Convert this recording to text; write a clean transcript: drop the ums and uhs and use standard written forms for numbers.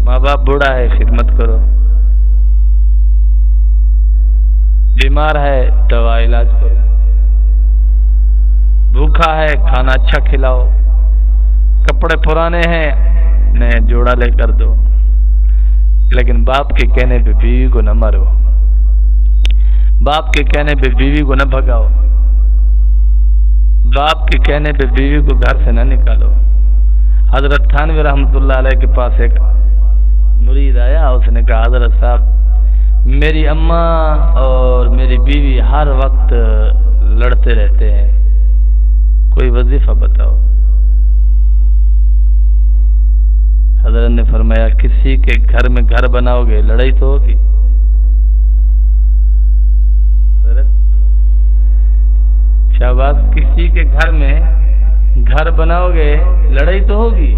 ماں باپ بوڑھا ہے خدمت کرو، بیمار ہے دوا علاج کرو، بھوکا ہے کھانا اچھا کھلاؤ، کپڑے پرانے ہیں نئے جوڑا لے کر دو، لیکن باپ کے کہنے پہ بیوی کو نہ مارو، باپ کے کہنے پہ بیوی کو نہ بھگاؤ، باپ کے کہنے پہ بیوی کو گھر سے نہ نکالو۔ حضرت تھانوی رحمۃ اللہ علیہ کے پاس ایک مرید آیا، اس نے کہا حضرت صاحب میری اماں اور میری بیوی ہر وقت لڑتے رہتے ہیں، کوئی وظیفہ بتاؤ۔ حضرت نے فرمایا کسی کے گھر میں گھر بناؤ گے لڑائی تو ہوگی۔ حضرت شہباز کسی کے گھر میں گھر بناؤ گے لڑائی تو ہوگی۔